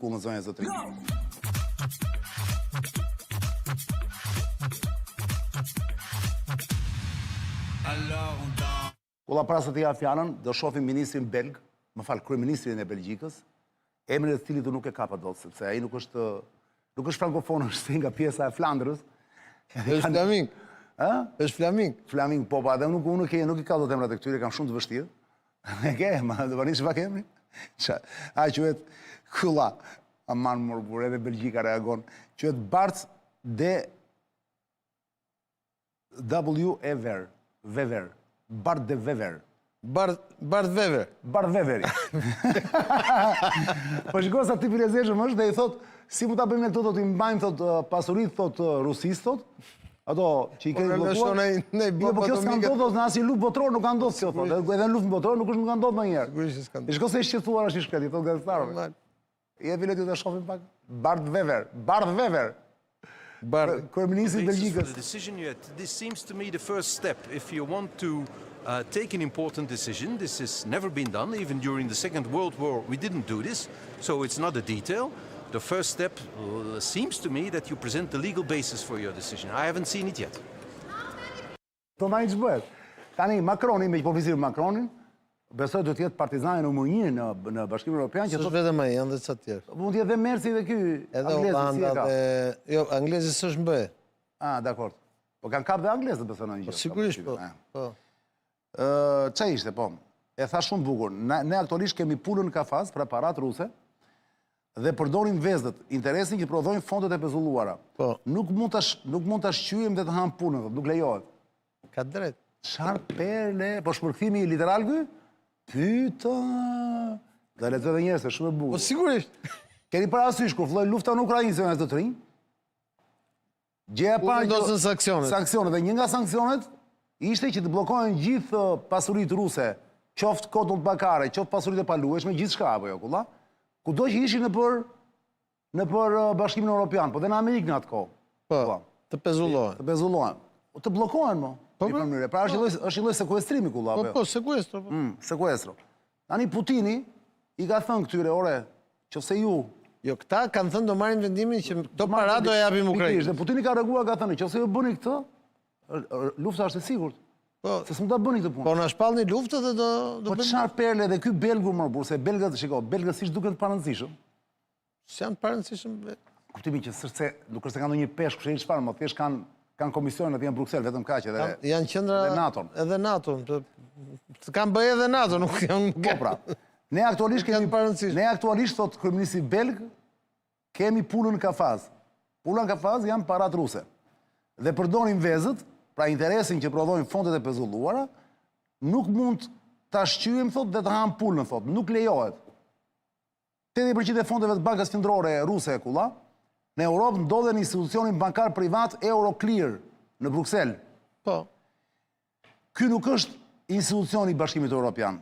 Ku në zonja zotëri. Kulla para se të ja fjanën, do shohim ministrin belg, më fal, kryeministrin e Belgjikës, emrin e cilit nuk e ka pa dot, sepse ai nuk është frankofon, është nga pjesa e Flandrës. Është flaming. Ë? Është flaming. Flaming, po, pa, dhe nuk i ka dot emrat e këtyre, kam shumë të vështirë. E ke, ma do vanish pak emrin? A quhet kulla. Aman morbur, edhe Belgjika reagon. Quhet Bart de W. Wever. Wever. Bart de Wever. Bart Wever. Bart Weveri. Po shiko sa tipi lezeshëm është dhe i thot, si mu ta bëjmë ne këto, thot, i mbajmë, thot, pasurit, thot, Rusisë, thot, ato që i keni blokuar. Po kjo s'ka ndodhë, thot, në asnjë luftë botërore nuk ka ndodhë kjo, thot, edhe në luftën botërore nuk ka ndodhë ndonjëherë. Sigurisht s'ka ndodhë. Shiko se i shqetësuar është i shkreti, thot gazetarëve. Je bilet ju të shohim pak. Bart Wever. Bart Wever. Kryeministri i Belgjikës. This seems to me the first step. If you want to take an important decision, this has never been done. Even during the Second World War, we didn't do this. So it's not a detail. The first step seems to me that you present the legal basis for your decision. I haven't seen it yet. Do na i ç'bëhet. Tani Macroni, me përfaqësir Macronin, besoj do të jetë partizani numër 1 në Bashkimin Evropian, që thotë vetëm ai, janë dhe ca tjerë. Mund të jetë dhe Mersi dhe ky edhe Holanda dhe jo, anglezi s'është mbë. Ah, dakor. Po kanë kap dhe anglezët besoj në një gjë. Po sigurisht po. Po. Ç'a ishte po? E tha shumë bukur. Ne aktualisht kemi pulën në kafaz për aparat ruse dhe përdorim vezët, interesin që prodhojnë fondet e pezulluara. Po. Nuk mund ta shqyejmë dhe të hamë punën, nuk lejohet. Ka drejt. Çfarë perle, po shpërkthimi literal ky? Pyta. Da lexoj edhe një herë, shumë e bukur. Po sigurisht. Keni parasysh kur filloi lufta në Ukrainë zonës të trinj? Gjëja e parë që sanksionet. Sanksionet, dhe një nga sanksionet ishte që të bllokohen gjithë pasuritë ruse, qoftë kotull bakare, qoftë pasuritë e paluajshme, gjithçka apo jo, kulla. Kudo që ishin në për Bashkimin Evropian, po dhe në Amerikë në atë kohë. Po. Të pezullohen. Të pezullohen. Të bllokohen mo. Po mënyrë. Pra është një lloj sekuestrimi kulla apo jo? Po, sekuestro. Sekuestro. Tani Putini i ka thënë këtyre, ore, qofse ju jo, këta kanë thënë do marrin vendimin që këto para do japim Ukrainës. Dhe Putini ka reaguar, ka thënë, qofse ju bëni këtë, lufta është e sigurt. Po, se s'mund ta bëni këtë punë. Po na shpallni luftën dhe do Po çfarë perle dhe ky belgu më burse, belgat, shiko, belgët siç duken të parëndësishëm. S'janë të parëndësishëm. Kuptimi që se nuk është se kanë ndonjë peshk, kush e di çfarë, më thjesht kanë komisionin atje në Bruksel, vetëm kaq edhe janë qendra edhe NATO. Të kanë bëjë edhe NATO, nuk janë. Po pra. Ne aktualisht thot kryeministri belg, kemi pulën në kafaz. Pula në kafaz janë parat ruse. Dhe përdorin vezët, pra interesin që prodhojnë fondet e pezulluara, nuk mund ta shqyejmë, thot, dhe të hamë pulën, thot, nuk lejohet. 80% e fondeve të Bankës Qendrore ruse e kulla, në Europë ndodhen institucionin bankar privat Euroclear në Bruksel. Po. Ky nuk është institucioni i Bashkimit Evropian.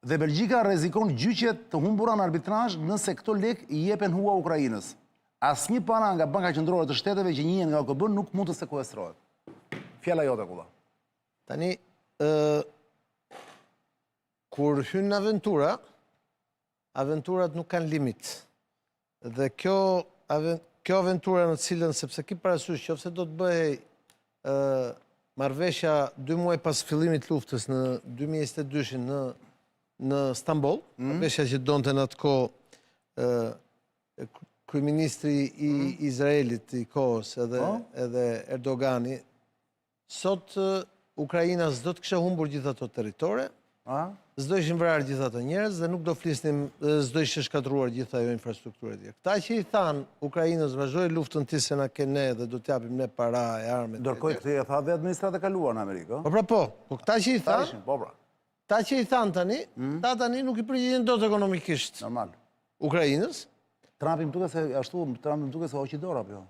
Dhe Belgjika rrezikon gjyqjet të humbura në arbitrazh nëse këto lek i jepen hua Ukrainës. Asnjë para nga Banka Qendrore të Shteteve që njihen nga OKB nuk mund të sekuestrohet. Fjala jote kulla. Tani kur hyn në aventurat nuk kanë limit. Dhe kjo aventura në cilën, sepse ki parasysh qofse do të bëhej marrëveshja 2 muaj pas fillimit luftës në 2022 në Stamboll, marrëveshja që donte në atë kohë kryeministri i Izraelit i kohës edhe Erdogani, sot Ukraina s'do të kishte humbur gjithë ato territore, s'do ishin vrarë gjithë ato njerëz dhe nuk do flisnim, s'do ishte shkatruar gjithë ajo infrastrukturë e tjerë. Këta që i thanë Ukrainës vazhdoj luftën ti se na ke ne dhe do t'japim ne para e armë. Ndërkohë këtë e tha dhe administrata e kaluar në Amerikë. Po pra po, këta që i thanë, ta që i thanë tani, ta tani nuk i përgjigjen dot ekonomikisht. Normal. Ukrainës. Trumpi më duket se ashtu, Trumpi më duket se hoqi dorë apo jo.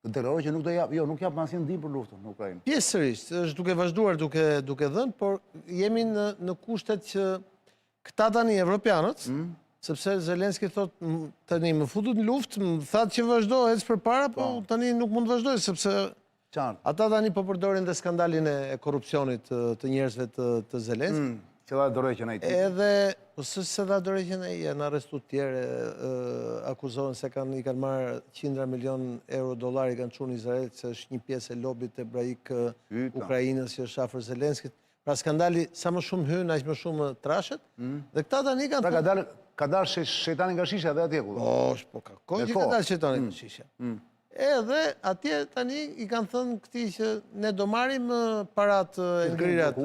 Deklaroi që nuk do jap, jo, nuk jap asnjë ndihmë për luftën në Ukrainë. Pjesërisht, është duke vazhduar duke dhënë, por jemi në kushtet që këta tani evropianët, sepse Zelenski thot tani më futut në luftë, më thatë që vazhdo ecë përpara, po tani nuk mund vazhdoj sepse ata tani po përdorin dhe skandalin e korrupsionit të njerëzve të Zelenski. Që dha dorë që na i. Edhe Po se dha dorëgjën ai, janë arrestu të tjerë, akuzohen se i kanë marrë qindra milion euro dollari kanë çuar në Izrael, se është një pjesë e lobit ebraik Ukrainës që është afër Zelenskit. Pra skandali sa më shumë hyn, aq më shumë trashet. Dhe këta tani kanë Pra ka dalë shejtani nga shisha dhe atje ku. Po ka kohë që ka dalë shejtani nga shisha. Edhe atje tani i kanë thënë këtij që ne do marrim parat e ngrirat,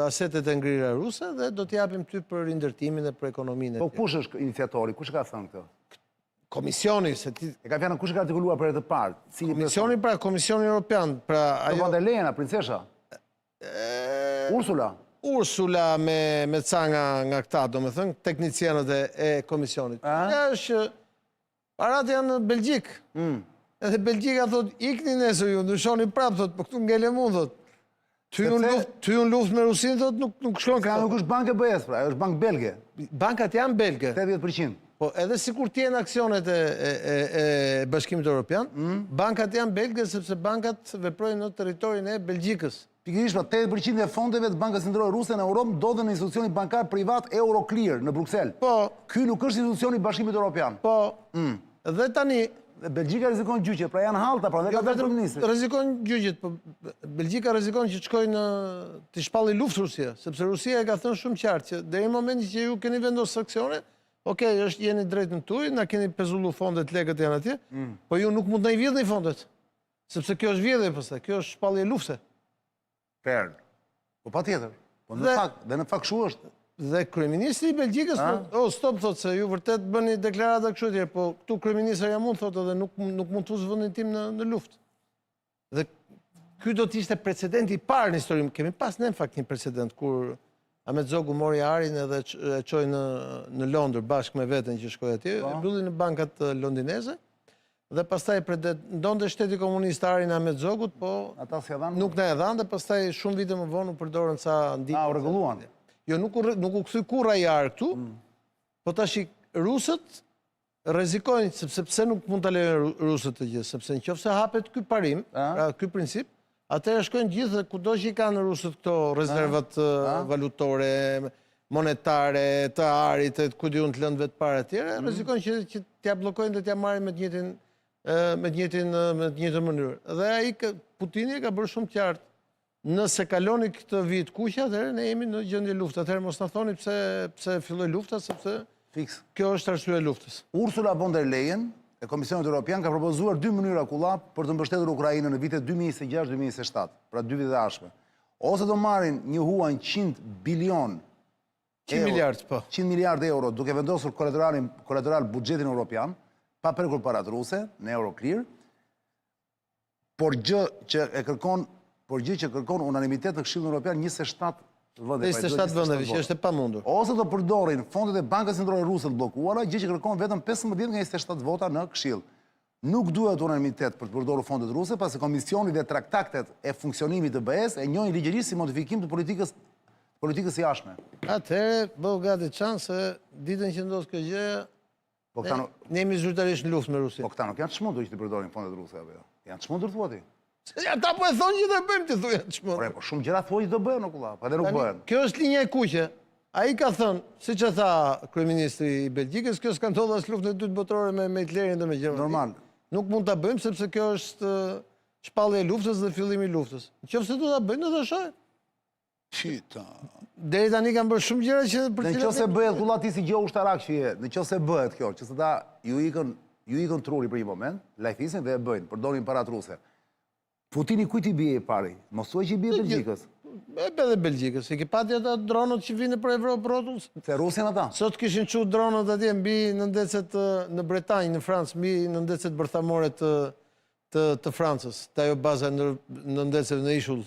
asetet e ngrira ruse dhe do t'i japim ty për rindërtimin dhe për ekonominë. Po kush është iniciatori? Kush ka thënë këtë? Komisioni, se ti... E ka fjalën kush ka artikuluar për herë të parë? Komisioni, pra, Komisioni Europian, pra... Von der Leyen, princesha? Ursula? Ursula me ca nga këta, do me thënë, teknicianët e komisionit. Nga është, parat janë në Belgjik. Edhe Belgjika thot, ikni nesër ju, ndryshoni prapë, thot, po këtu ngele mund, thot. Ty unë luft me Rusin, thot, nuk shkon këta. Nuk është bankë BE-s, pra, është bankë belge. Bankat janë belge. 80%. Po, edhe si kur tjenë aksionet e Bashkimit Europian, bankat janë belge, sepse bankat veprojnë në teritorin e Belgjikës. Pikërisht, pra 80% e fondeve të Bankës Qendrore Ruse në Europë ndodhen në institucioni bankar privat Euroclear në Bruxelles. Po. Ky nuk është institucioni i Bashkimit Evropian. Po. Dhe tani... Belgjika rrezikon gjyqje, pra janë hallta, pra dhe ka vetë ministri. Rrezikon gjyqjet, po Belgjika rrezikon që të shkojnë të shpalli luftë Rusia, sepse Rusia e ka thënë shumë qartë që deri në momentin që ju keni vendosur sanksione, okej, jeni drejt në tuj, na keni pezullu fondet, legët janë atje, po ju nuk mund të i vjedhni fondet, sepse kjo është vjedhje pastaj, kjo është shpallje lufte. Fair. Po patjetër. Po në fakt kështu është. Dhe kryeministri i Belgjikës, stop, thot, se ju vërtet bëni deklarata kështu tjerë, po këtu kryeministra ja mund, thot, edhe nuk mund të usë vëndin tim në luftë. Dhe ky do t'ishte precedenti i parë në historim. Kemi pas në fakt një precedent, kur Ahmet Zogu mori arin edhe e qoj në Londër bashkë me veten që shkoj atje, e mbylli në bankat londineze, dhe pastaj ndonte shteti komunist arin Ahmet Zogut, po nuk na e dhanë, dhe pastaj shumë vite më vonë u përdorën sa ndihmë. U rregulluan. Jo, nuk u kthy kurrë ai arë këtu, po tash rusët rrezikojnë, sepse pse nuk mund ta lejojnë rusët të gjithë, sepse nëse hapet ky parim, pra ky princip, atëherë shkojnë gjithë dhe kudo që i kanë rusët këto rezervat valutore, monetare, të arit, ku diun të lënë vetë parë atje, rrezikojnë që t'ia bllokojnë dhe t'ia marrin me të njëjtën mënyrë. Dhe ai Putini ka bërë shumë qartë. Nëse kaloni këtë vit kuqe, atëherë ne jemi në gjendje lufte. Atëherë mos na thoni pse filloi lufta, sepse kjo është arsye e luftës. Ursula von der Leyen e Komisionit Evropian ka propozuar 2 mënyra kulla për të mbështetur Ukrainën në vitet 2026-2027, pra 2 vite të ardhshme. Ose do marrin një huaj 100 bilion 100 miliard, po. 100 miliard euro duke vendosur kolateral buxhetin evropian, pa prekur parat ruse në Euroclear, por gjë që kërkon unanimitet në Këshillin Evropian 27 vende. 27 vendeve që është e pamundur. Ose do përdorin fondet e Bankës Qendrore Ruse të bllokuara, gjë që kërkon vetëm 15 nga 27 vota në Këshill. Nuk duhet unanimitet për të përdorur fondet ruse, pasi Komisioni dhe traktatet e funksionimit të BE-s e njohin ligjërisht si modifikim të politikës jashtme. Atëherë, bëu gati çan se ditën që ndodh kjo gjë, ne jemi zyrtarisht në luftë me Rusin. Po këta nuk janë të çmendur që të përdorin fondet ruse apo jo? Janë të çmendur thua ti? Ata po e thonë që do bëjmë ti thuaj të çmendur. Po shumë gjëra thuaj që do bëhen okulla, po edhe nuk bëhen. Kjo është linja e kuqe. Ai ka thënë, siç e tha kryeministri i Belgjikës, kjo s'ka ndodhur as luftën e dytë botërore me Hitlerin dhe me Gjermaninë. Normal. Nuk mund ta bëjmë sepse kjo është shpallje e luftës dhe fillimi i luftës. Nëse do ta bëjmë, do ta shohim. Qita. Deri tani kanë bërë shumë gjëra që për cilat nëse bëhet kulla ti si gjë ushtarak që je, nëse bëhet kjo, që ta ju ikën truri për një moment, lajfisin dhe e bëjnë, përdorin parat ruse. Putini kujt i bie i pari? Mos thuaj që i bie Belgjikës. Edhe Belgjikës. E ke pati ata dronët që vinë për Evropë rrotull? Se Rusin ata. Sot kishin çu dronët atje mbi në ndecet në Bretanjë, në Francë, mbi në ndecet bërthamore të Francës. Ajo baza në ndecet në ishull.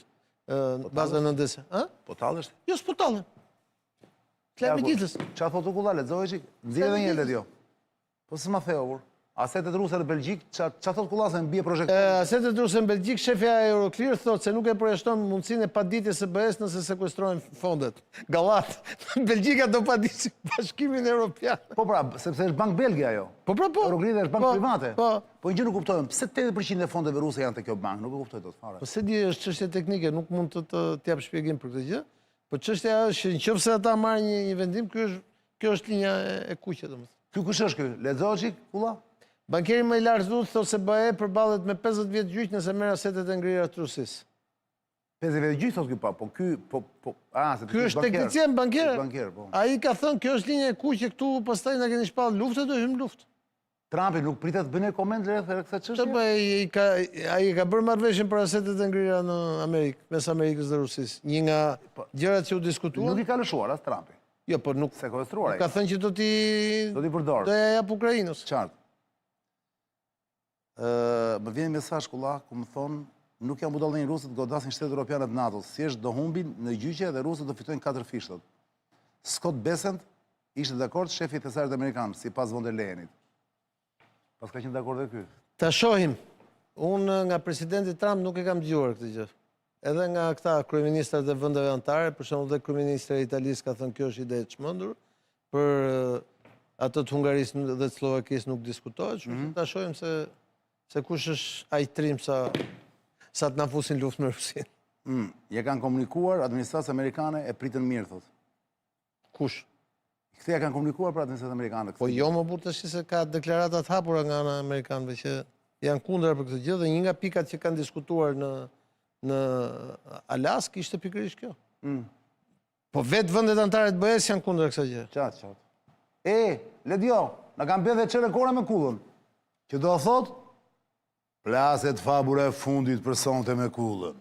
Baza në ndecet. Po tallesh? Jo, s'po tallen. Klami ditës. Çfarë thotë kulla, lexoj çik. Nxjerrë edhe një herë jo. Po s'ma theor. Asetet ruse në Belgjik, çfarë thotë kulla se mbi projekti? Asetet ruse në Belgjik, shefja e Euroclear thotë se nuk e përjashton mundësinë e paditjes së BE-s nëse sekuestrojnë fondet. Gallat. Belgjika do paditësi Bashkimin Evropian. Po pra, sepse është bankë belge ajo. Po. Euroclear është bankë private. Po një gjë nuk kuptojmë, pse 80% e fondeve ruse janë te kjo bankë, nuk e kuptoj dot fare. Po se di, është çështje teknike, nuk mund të jap shpjegim për këtë gjë. Po çështja është që nëse ata marrin një vendim, ky është Kjo është linja e kuqe, domethënë. Ky kush është ky? Lexohet çik, kulla? Bankeri më i lartëzuar thotë se BE përballet me 50 vjet gjyq nëse merr asetet e ngrira të Rusisë. 50 vjet gjyq thotë ky pa, po ky se Ky është teknicien banker. Banker, po. Ai ka thënë kjo është linja e kuqe këtu, pastaj na keni shpall luftë, do hym luftë. Trumpi nuk pritet të bëne koment rreth këtë çështje? Të bëj, ai ka bërë marrëveshjen për asetet e ngrira në Amerikë, mes Amerikës dhe Rusisë. Një nga gjërat që u diskutuan. Nuk i ka lëshuar as Trumpi. Jo, po nuk Sekwestruar ai. ka thënë që do t'i përdor. Do ja jap Ukrainës. Qartë. Më vjen mesazh kulla ku më thon nuk janë budallë një rusët godasin shtetet europiane të NATO-s. Thjesht do humbin në gjyqje dhe rusët do fitojnë 4 fishtat. Scott Bessent ishte dakord shefi i thesarit amerikan sipas von der Leyenit. Pas ka qenë dakord dhe ky. Ta shohim. Unë nga presidenti Trump nuk e kam dëgjuar këtë gjë. Edhe nga këta kryeministrat e vendeve anëtare, për shembull dhe kryeministri i Italisë ka thënë kjo është ide e çmendur, për ato të Hungarisë dhe të Slovakisë nuk diskutohet, kështu ta shohim se kush është ai trim sa të na fusin luftë me Rusinë. Ja kanë komunikuar administratës amerikane e pritën mirë thot. Kush? Këtë ja kanë komunikuar për administratën amerikane. Po jo më burr tash se ka deklarata të hapura nga ana amerikanëve që janë kundër për këtë gjë dhe një nga pikat që kanë diskutuar në Alaskë ishte pikërisht kjo. Po vetë vendet anëtare të BE-s janë kundër kësaj gjë. Qatë. Ledio, na kanë bërë dhe çere kora me kullën. Që do thot, plaset fabura e fundit për sonte me kullën.